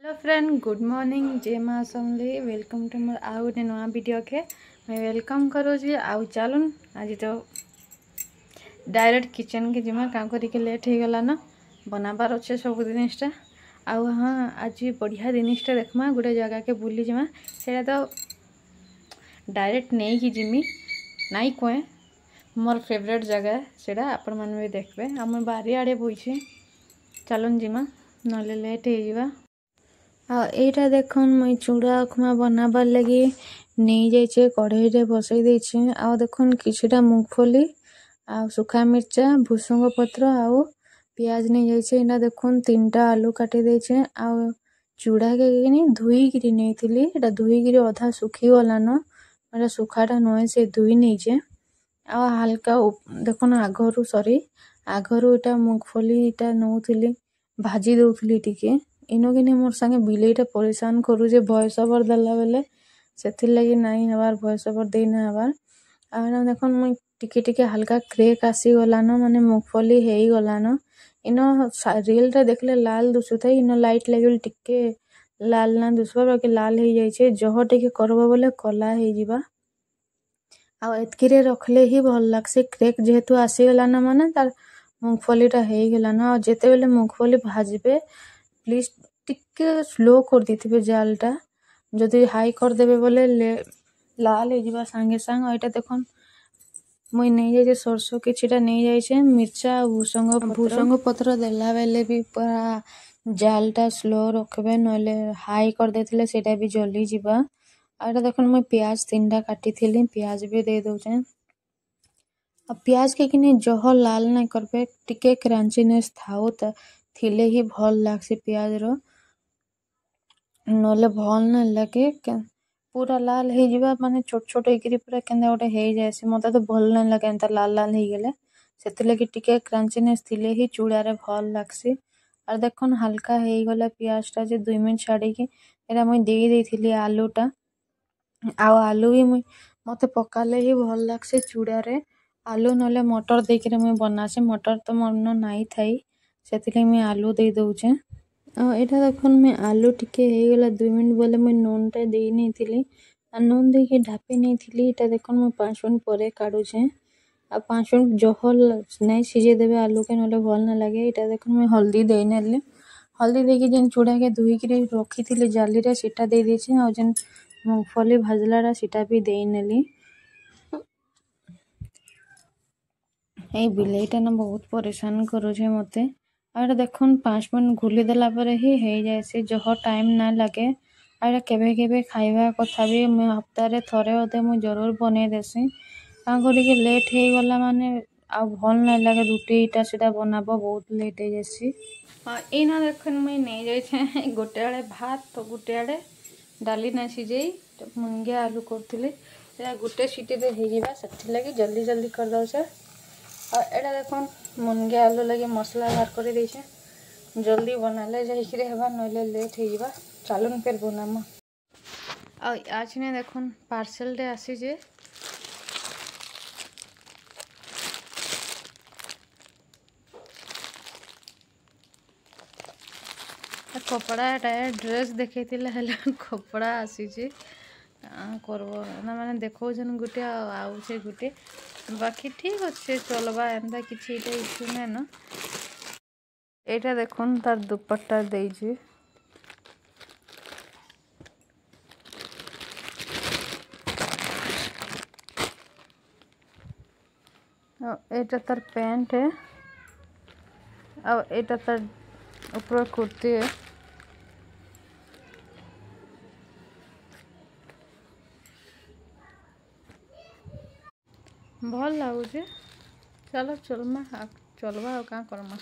Hello friend, good morning, जय माँ समली। Welcome to मोर आउ गोटे नुआ वीडियो के मैं वेलकम करूँ। आउ चलून आज तो डायरेक्ट किचन के जिमा काम करके लेट हो गला न बनाबार अच्छे सब जिनिसटा। आउ हाँ, आज बढ़िया जिनिसटा देखमा गोटे जगह के बुली जिमा से तो डायरेक्ट नहीं कि जिमी नाई कहे मोर फेवरेट जगह से आपण मैंने भी देखबे। आम बारी आड़े बोचे चलून जिमा ना लेट हो। एटा देखन मुई चूड़ा उपमा बनाबार लगी नहीं जाइए कढ़ई रे बसई देछे। आ देखन किछटा मूंगफली आ सुखा मिर्चा भुसंग पत्र आ प्याज नहीं जाइए। एटा देखन तीनटा आलू काटी देछे आ चूड़ा के धुई गिरी नहीं थिली। एटा धुई गिरी अधा सुखी गलान एटा सुखाटा नय से धुई नहीं जे आ हल्का देखन आगरू आगरू एटा मूंगफली एटा नौथिली भाजी दउथिली टिके इनके मोर संगे बिलेईटा परेशान करूजे भॉइस ओवर देला बेले से लगी नहीं हबार भॉइस ओवर दे ना हबार। आ देखन मुई टिके टिके हल्का क्रेक आसी गलान माने मूंगफली हेई गलान। इन रील टा देखले लाल दुसुथाई इन लाइट लागल टिके लाल ना दुसबा बाकी लाल हो जाइए। जह टिके करबो बोले कला हो जिबा आ एतकिरे रखले ही भल लागसे। क्रेक जेहेतु आसी गलान माने तार मूंगफलीटा हेई गलान। आ जेते बेले मूंगफली भाजबे प्लीज टिके स्लो कर देथिबे जालटा, जदि हाई कर देबे बोले लाल हो जिबा संगे संग। एटा देखन मुई नहीं जाइए सरसों किछिटा नहीं जाइए मिर्चा भूसंग पत्र देला बेले भी पूरा जालटा स्लो रखबे नले हाई कर देथिले सेटा भी जली जिबा। एटा देखन मुई प्याज तीनटा काटी थिली प्याज भी दे दउचे। आ प्याज के किने जह लाल नहीं करबे टिके क्रंचीनेस थाउ त थिले ही भल लागसे प्याज रो नले भल न लगे पूरा लाल हो जिबा माने छोट छोट होइकरी पूरा केंदा गोटे हो जायसी। मते तो भल न लगे एंता लाल लाल हो गेले सेति लगी टिके क्रंचीनेस थिले ही चूड़ा रे भल लागसी। और देखन हल्का हो गला प्याजटा जे 2 मिनट छाड़ी के एटा मुई दे देथिली आलूटा आ आलू भी मुई मते पकाले ही भल लागसे चूड़ा रे। आलू नले मटर देके मुई बनासे मटर तो मन नाई थाई सेति लगी मुई आलू दे दउचे। एटा देखन मैं आलू टिके हो गला 2 मिनट बोले मुई नून टा दे नहीं थिली आ नून दे के ढापी नहीं थिली। एटा देखन मुई 5 मिनट परे काढुछे आ 5 मिनट जहल नहीं सिजे देबे आलू के नले भल न लागे। एटा देखन मुई हल्दी दे नेली हल्दी दे के जेन चूड़ा के धुई के रखी थिली जाली रे सेटा दे देछे आ जेन मूंगफली भाजलारा सेटा भी दे नेली। ए बिलेईटा ना बहुत परेशान करूछे मते। आड़ा देखन 5 मिनट घुली देला परे ही हो जायसे जह टाइम ना लगे। आड़ा केबे केबे खाइबा कथा भी मैं हफ्ता रे थरे अधे मुई जरूर बने देसी का करिके लेट हो गला माने आ भल ना लगे रुटी इटा सेटा बनाबो बहुत लेट हो जायसी। एना देखन मुई नहीं जाइछे गोटे आड़े भात तो गोटे आड़े डाली ना सिझेई मुनगिया आलू करथिले सेटा गोटे सीटी दे हो जिबा सेति लगी जल्दी जल्दी कर दउछे। और एटा देखन मुनगिया आलू लगे मसला बाहर कर देछे जल्दी बनाले जाइकरे हेबा नले लेट हो जिबा। चलून फिर बनामा। आज ने देखन पार्सल रे आसी जे कपड़ा ड्रेस देखे कपड़ा आसी करबो ना माने देखो जन गुटे आउछे गुटे बाकी ठीक अच्छे चलबा एंता किछि इटा इशू नै न। एटा देखन तार दुपट्टा देइछे एटा तार पैंट है और एटा तार ऊपर कुर्ती है। भल लगुचे चलो चलमा चलवा आ का करमा।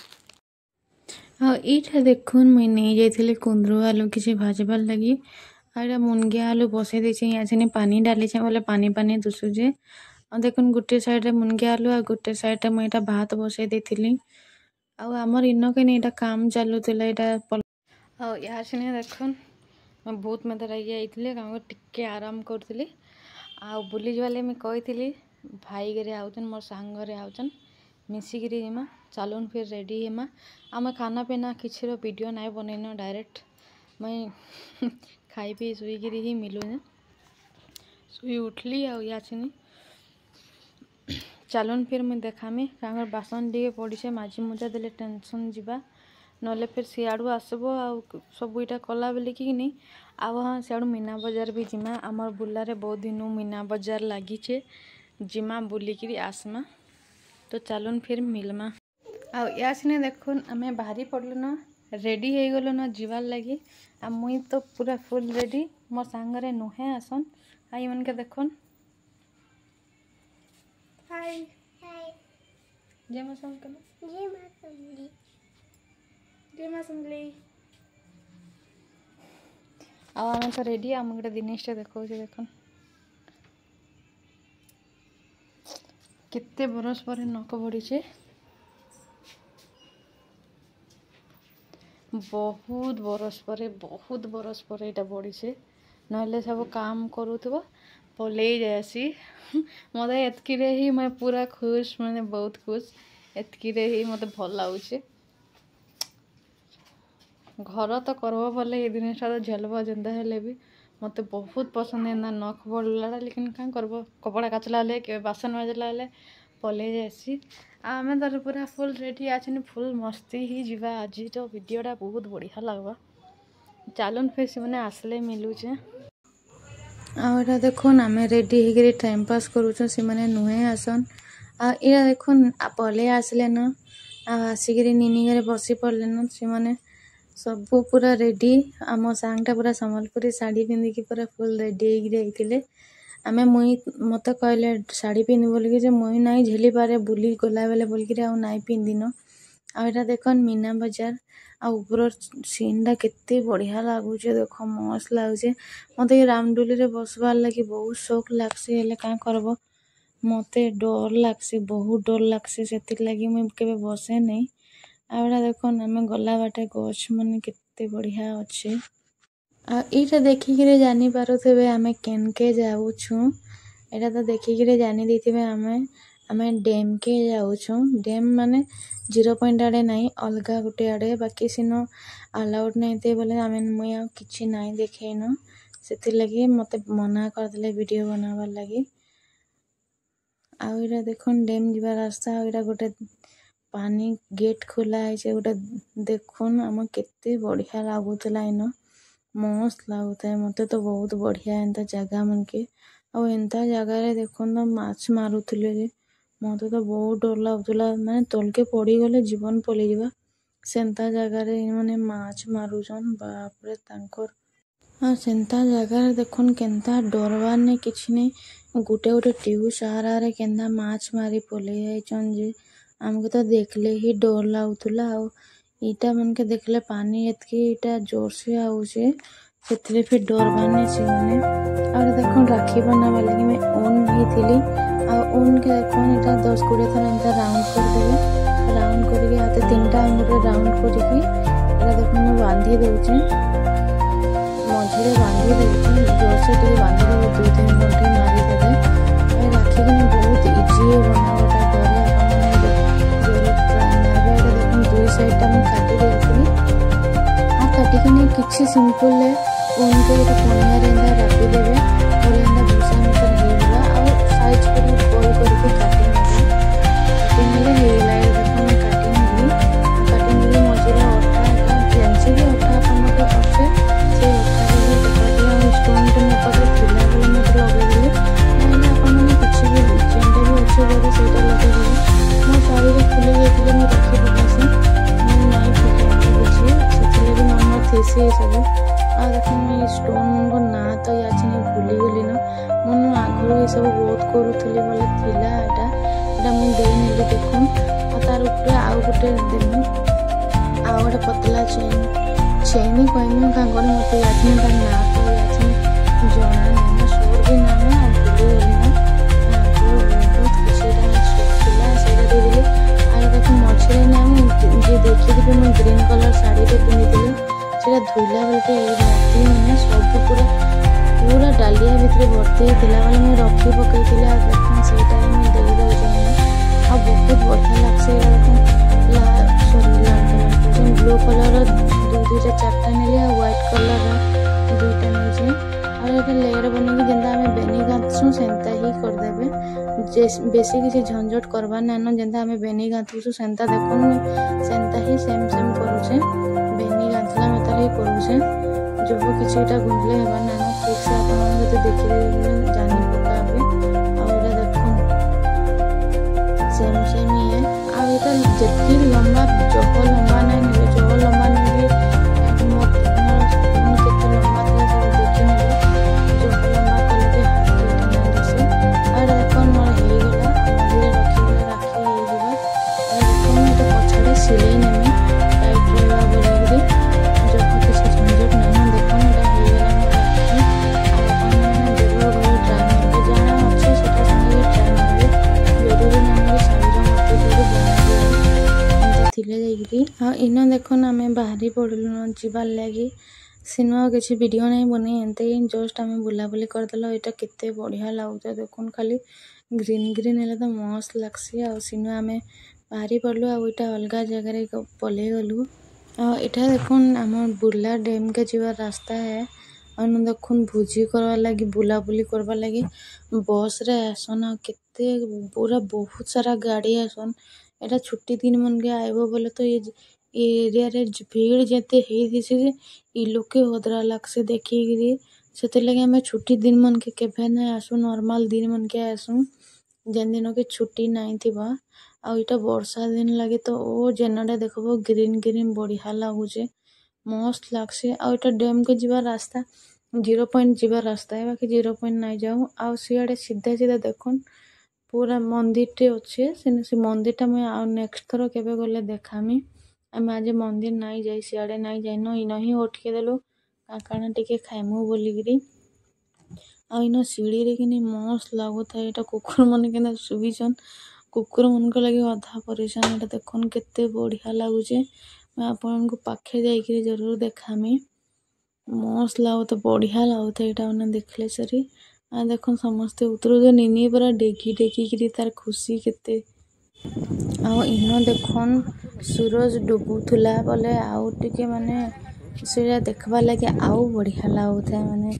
हाँ इटा देखुन मुई नहीं जाइथिली कुंदरू आलू किसी भाजबार लगी आड़ा मुनगिया आलू बसई देछे यहाँ से पानी डालीछे बोले पानी पानी दुसुजे। और देखुन गुटे साइड रे मुनगिया आलू आ गुटे साइड रे मुई एटा भात बसई देथिली आ हमर इनके नहीं एटा काम चालुतिला एटा आ यहाँ से देखुन मैं बहुत मत रही जाइथिली काम टिके आराम करथिली आ बुली जवाले मैं कहिथिली भाई घरे आउछन मोर सांग घरे आउछन मिसिकिरी जिमा चलून फिर रेडी हेमा आम खाना पीना किसी वीडियो नाई बनईन डायरेक्ट मैं खाई पी शुईकि ही मिलूने शुई उठली आछिनी चलन फिर मुझे देखामी कहाँ बासन टे पड़े माझी मुजा देले टेंशन जीवा नले फिर सियाड़ू आसबो सब इटा कला बोल कि नहीं हाँ सियाड़ू मीना बजार भी जिमा आमर बुलारे बहुत दिन मीना बजार लगी जिमा बुलिकी आसमा तो चलन फिर मिलमा आसने देखुन आम बाहरी पड़ल न रेडी हो गल न जीवार लगी आ मुई तो पूरा फुल रेडी मो सांगरे नुहे आसन आई मन के देखुन हाय हाय जय मां समली जय मां समली जय मां समली आम तो रेडी आम गोटे जिनिस देखा देखुन केते बरस पर नक बढ़ी बहुत बरस पर यहाँ बढ़ी ना सब काम करूब पल जासी मत एतकी ही मैं पूरा खुश मैंने बहुत खुश एतकी ही मत भल लगुच घर तो करब बोले ये जिनिसटा तो झेलब जेनता हेले भी मत बहुत पसंद है नख बढ़ला लेकिन क्या करब कपड़ा काचला बासन बाजला पल जासी आम तो पूरा फुल रेडी आछन फुल मस्ती ही जीवा आज तो वीडियोटा बहुत बढ़िया लगवा चलन फिर से मैंने आसले मिलूचे आटा देखुन आम रेडी होकर टाइम पास करूँ से मैंने नुहे आसन आटा देखुन पले आसले न आसिक निनिगे बसी पड़े न से मैंने सब पूरा रेडी आम सांगटा पूरा संबलपुरी शाढ़ी पिंधिकी पूरा फुल रेडी होते आमे मुई मत कहले शाढ़ी पिंधि बोलिकी जे मुई नाई झेली पारे बुली गला बेले बोलिकी आउ नाई पिंधिन आटा देखन मीना बजार ऊपर सीनटा केते बढ़िया लगुच देख मस्त लगुचे मत रामडोली रे बसबार लगी बहुत शौक लगसी हेले क्या करब मत डर लगसी बहुत डर लगसी से लगी मुई केबे बसे नहीं आटा देखन आम गला बाटे गछ मन केते बढ़िया अच्छे आईटा देखिकी जानी पारुथे आमे केनके जाऊछु एटा तो देखिकी जानी देथिबे आमे डैम के जाऊछु डैम माने 0 पॉइंट आड़े नहीं अलग गोटे आड़े बाकी सीन अलाउड नहीं थे बोले आमे मुई किछि नहीं देखेन से लगी मत मना करदे वीडियो बनाबार लगी आईटा देखुन डैम जीवा रास्ता आईटा गोटे पानी गेट खोला है गोटे देखुन आम केते बढ़िया लगुला इन मस्त लगुता है मत तो बहुत बढ़िया एंता जगह मन के एंता जगह देखुन तो माछ मारुले मत तो बहुत डर लगुला माने तलके पड़ी गले जीवन पलि जावा सेंता जगह माने माछ मारुचन बापरे तांकर हाँ सेंता जगह देखुन केंता डरबार नहीं किछि नहीं गोटे गोटे ट्यूब सहारा रे केंता माछ मारी पलि जाइछन जे आमको तो देखले ही डर लगुला ईटा मन के देखले पानी एतकी ईटा जोर से आउचे से फिर डर बाने से मैंने और देखो राखी बनावा लगी मैं ऊन ही थी ऊन के देखो इटा 10-20 थर एंता राउंड कर देबे राउंड करके हाथे 3टा आंगुल राउंड करके एटा देखो मैं बांधी देउचे मझिरे बांधी देउचे जोर से टे बांधी देबे 2-3 घंटे मारी देबे ए राखी के बहुत इजी है बनावाटा घरे साइडटा मैं काटी देती काटिकी किसी सिंपल उनको गोटे पनिया एंता राखी देवे और एंता भूसा मटर होगा और साइज कर गोल करके काटी नेले देखो मैं काटी नेली मझे अटा फैंसी भी अटा अपन अच्छे से अटा स्टोन टे मो पाखे थिला बेले मत लगेदेली ना अपन किसी भी चेनटा भी अच्छे जगह से लगेदेली मो शाढ़ी खुली जाती मुझे रखी पकासी से सब देख स्टोन को ना तो याची भूली गली न मन आगु ये सब बहुत करूली बोले थिला एटा मुझे देखुन तार ऊपर आउ गोटे देमी आउ गोटे पतला चेन कहमी क्या कर मत याची ना तो याची जना नहीं सोर भी ना भूली गली ना बहुत खुशी थी से देदेली आ देख मझे ना जी देखी मैं ग्रीन कलर शाढ़ी पिंधि धोला बेटे मती मैंने सब पूरा डालिया भितर भर्ती होता बोले मुझे रखी पकई देखो से बहुत बढ़िया लगे सॉरी ब्लू कलर दुईटा चार्टा नेली आ व्हाइट कलर दुईटा नहीं और ये लेयर बन जेनता आम बेनी गाँथसुँ सेंता ही करदेवे बेसी किसी झंझट करवा नान जेनता आम बेनी गाँथुसु सेंता देखुन सेंता ही सेम सेम करुचे बेनी गाँथला मतलब ही करुचे जो किसी गुंजले हेबा नान ठीक से आप देखिए जानी पकाबे और देखुन सेम सेम ही है और ये जितनी लंबा जह लंबा नहीं जह लंबा नहीं हाँ इन देखुन आम बाहरी पड़लु जीवार लगी सिनेमा किसी वीडियो नहीं बने एंते जस्ट आम बुलाबुली करदेल यहाँ केते बढ़िया लगुच देखुन खाली ग्रीन ग्रीन है तो मस्त लगसी आ सिनेमा आम बाहरी पड़लु आटा अलग जगह पलि गलु इटा देखुन आम बुर्ला डैम के जीवार रास्ता है और देखुन भोजी करवा लगी बुलाबुली करवा लगी बस रे आसन केते पूरा बहुत सारा गाड़ी आसन एटा छुट्टी दिन मन के आइब बोले तो ये एरिया रे भीड़ जेते हे ई लोग के होदरा लगसे देखिए से लगे हमें छुट्टी दिन मन के केभे ना आसु नॉर्मल दिन मन के आसु जेन दिन के छुट्टी नहीं थिबा आ इटा वर्षा दिन लगे तो ओ जेनडे देखबो ग्रीन ग्रीन बढ़िया लगुचे मस्त लगसे आ इटा डैम के जीवा रास्ता 0 पॉइंट जीवा रास्ता है बाकी 0 पॉइंट नहीं जाऊँ आ सियाड़े सीधा सीधा देखुन पूरा मंदिर टे अच्छे से मंदिर टा मुझे नेक्स्ट थर केबे गले देखामी आम आज मंदिर नहीं जाई सियाड़े नहीं जाइन इन ही अटके देलु काकाना टिके खाइमु बोलिकी आ इन सीढ़ी रे कि मस्त लगुता है कुकुर मन के शुभीछन कुकुर मन को लगे अधा परेशान यहाँ देखुन केते बढ़िया लगुचे मैं आपन को पाखे जाइए जरूर देखामी मस्त लगुता बढ़िया लगुता यहाँ मैंने देखले सरी आ देखुन समस्ते उतरू निनी पूरा डेकी डेकी तार खुशी केते आ इन देखुन सूरज डुबुला बोले आउ टिके माने से देखवा लगे आउ बढ़िया लगुता माने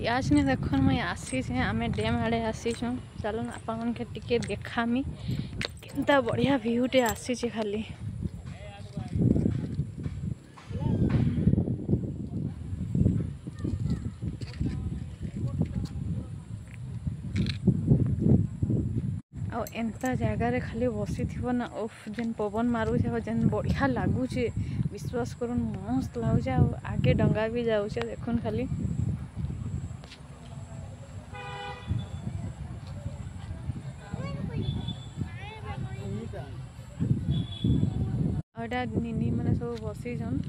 आने देखुन मुझे आसी आम डैम आड़े आसीचु चलो आपन के टिके देखामी केनता बढ़िया व्यूटे आसी खाली एंता जगार खाली बसी थी ना उफ जेन पवन मारूचे जेन बढ़िया लगुचे विश्वास करुन मस्त लगुचे आगे डंगा भी जाऊे देखुन खाली निनी मैंने सब बसीजन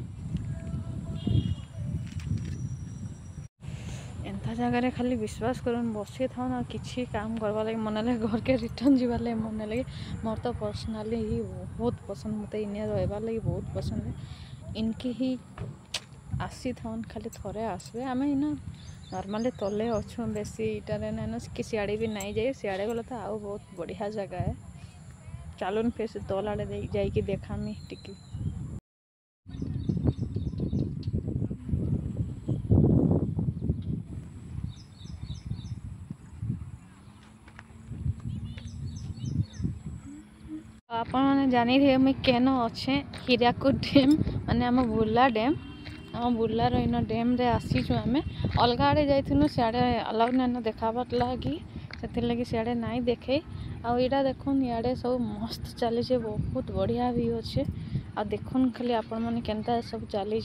एंता जगह खाली विश्वास करन बसी था ना किसी काम करवा लगे मन लगे घर के रिटर्न जीवार लगे मन लगे मोर तो पर्सनाली ही बहुत पसंद मत इन रहा लगे बहुत पसंद है इनके ही आसी था खाली थोड़े आसबे आम इन नॉर्मली तले अच्छु बेसी इटारे ना कि सियाड़े भी नहीं जाए सियाड़े गले तो आउ बहुत बढ़िया जगह है चलुन फिर से तल आड़े जाइए देखामी टिके आपण मैंने जानी थे मुझे केन अच्छे हीराकुद डैम माने आम बुर्ला डैम आम बुर्लार इन डैम रे आसीचु आम अलग आड़े जाइनु सियाड़े अलाउ नाइन देखाबार लगी से लगी सियाड़े नहीं देखे आईटा देखुन इे सब मस्त चली बहुत बढ़िया व्यू अच्छे आ देखुन खाली आपण मैंने केनता सब चली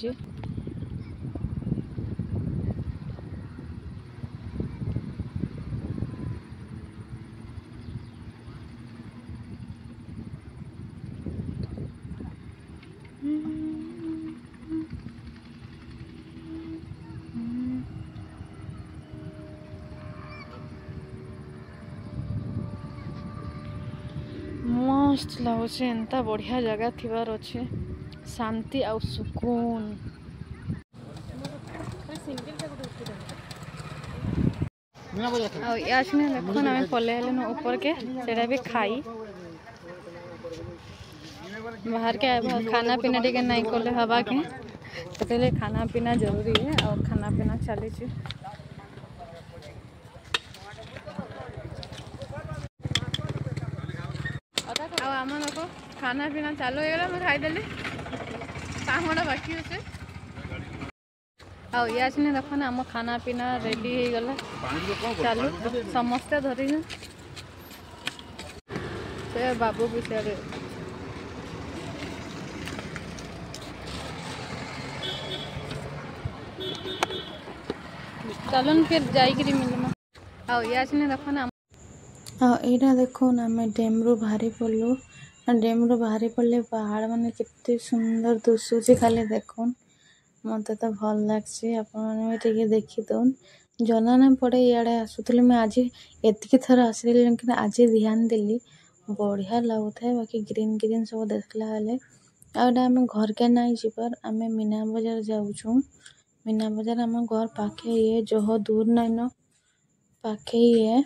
मस्त लगुच एंता बढ़िया जगह थिबार अच्छे शांति आ सुकून देखुन आम पलि ऊपर के सेटा भी खाई बाहर के खाना पीना टे नहीं कले हवा के तो खाना पीना जरूरी है और खाना पीना चली आम लोग खाना पीना चालू हो मैं खाईदेली काम बाकी अच्छे आया देख ना आम खाना पीना रेडी हो गला चालू समस्ते धरी से बाबू भी से चलन फिर जाइकरी मिलमा आया देख ना यहाँ देखो आम डेम रू बाहरी पड़लु डेम रू बाहरी पड़े पहाड़ माने केते सुंदर दुसुची खाली देखो मत तो भल लगे आपने देखी दौन जना ना पड़े इे आसुली मैं आज एतिक थर आसली लेकिन आज ध्यान देली बढ़िया लगुता है बाकी ग्रीन ग्रीन सब देखला बेले आम घर के नहीं जीवार आम मीना बजार जाऊँ मीना बजार आम घर पाखे ये जह दूर नहीं न पाखे ये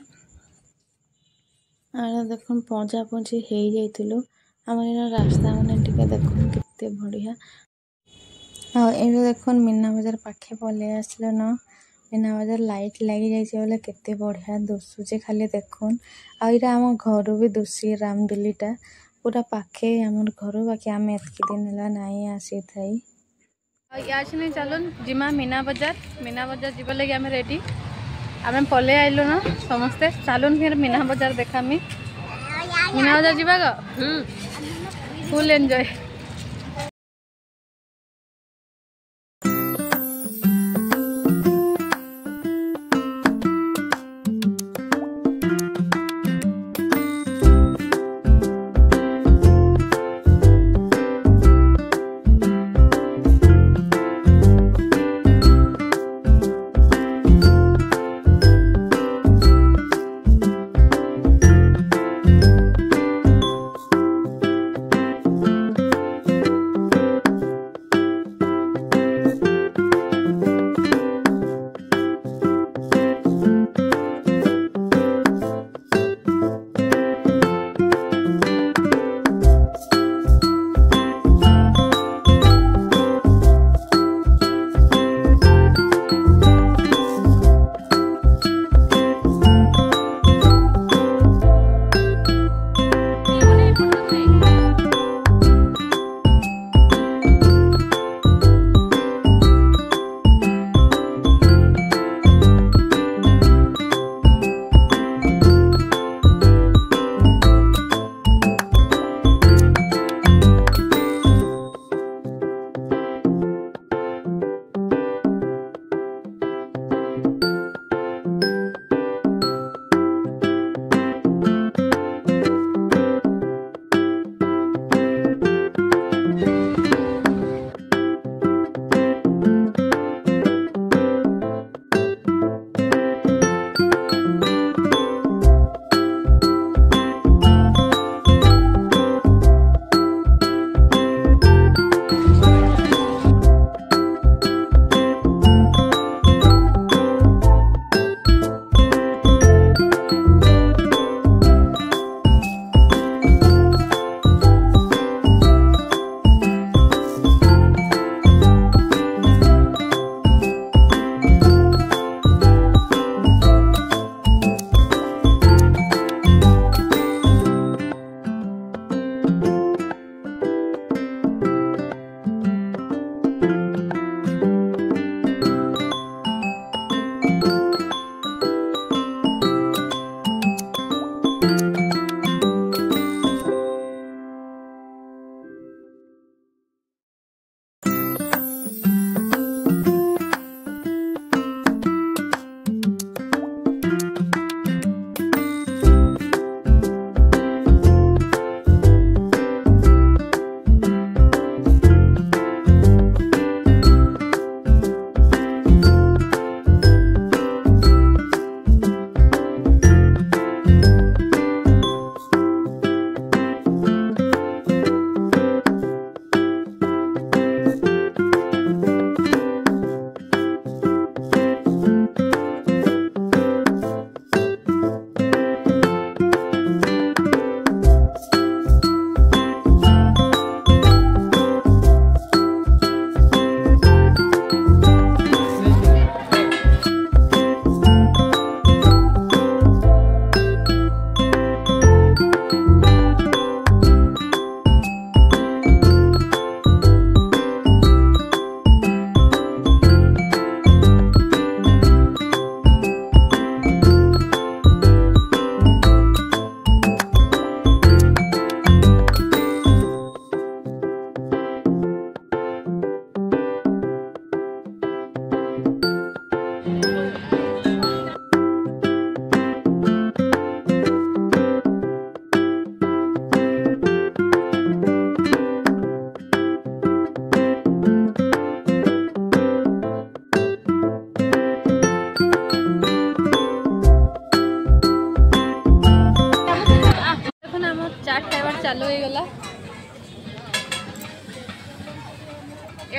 आड़े देख पहुँचा पहुँची हो जाइलु आम रास्ता मैंने देख केते बढ़िया ये देख मीना बजार पाखे पलि आसल न मीना बजार लाइट लगी जाइए केते बढ़िया दुसुचे खाली देखुन आम घर भी दुसी रामदुलीटा पूरा पाखे आम घर बाकी आम एतक दिन है नहीं आसी थी नहीं चलन जिमा मीना बजार जीव लगे आम रेडी आम पलि आइलु न समस्ते चलुन फिर मीना बजार देखा मीना बजार जीवा फुल एंजॉय।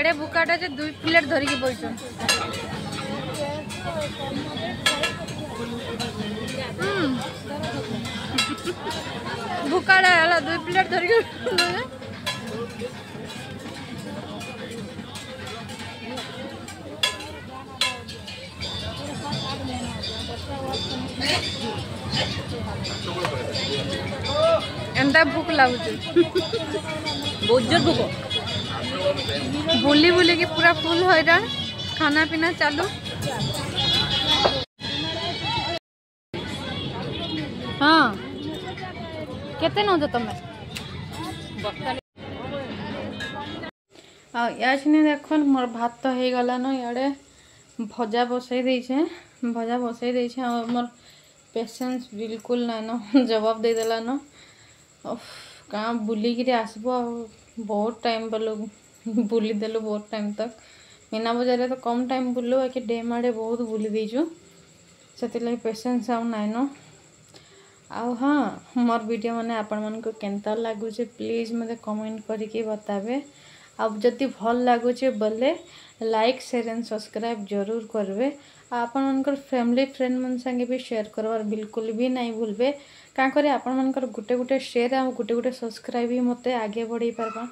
केड़े बुकाटा जे 2 प्लेट धरिकी बैठन बुकाटा है 2 प्लेट धरिकी एंता भूख लगुच बहुत जोर भूख बुली बुली की पूरा फुल हैरान खाना पीना चालू हाँ केते नौ तुम याचने देख मोर भात तो हो गला न इे भजा बसई देछे भजा बसई देछे और मोर पेशेंस बिल्कुल ना न जवाब दे देला न कहाँ बुलिकी आसबो बहुत टाइम बोलो बुली देलु बहुत टाइम तक मीना बजार तो कम टाइम बुलु कि डेम आड़े बहुत बुली देचु से पेशेंस आउ नाइन आउ हाँ मोर वीडियो माने आपण मन को केंता लागुचे प्लीज मते कमेंट करके बताबे अब जदि भल लगुचे बोले लाइक शेयर एंड सब्सक्राइब जरूर करबे आपण मनकर फैमिली फ्रेंड मन संगे भी शेयर करवार बिल्कुल भी नहीं भूलबे का करे आपण मनकर गुटे गुटे शेयर आ गुटे गुटे सब्सक्राइब ही मते आगे बढ़ी पारबा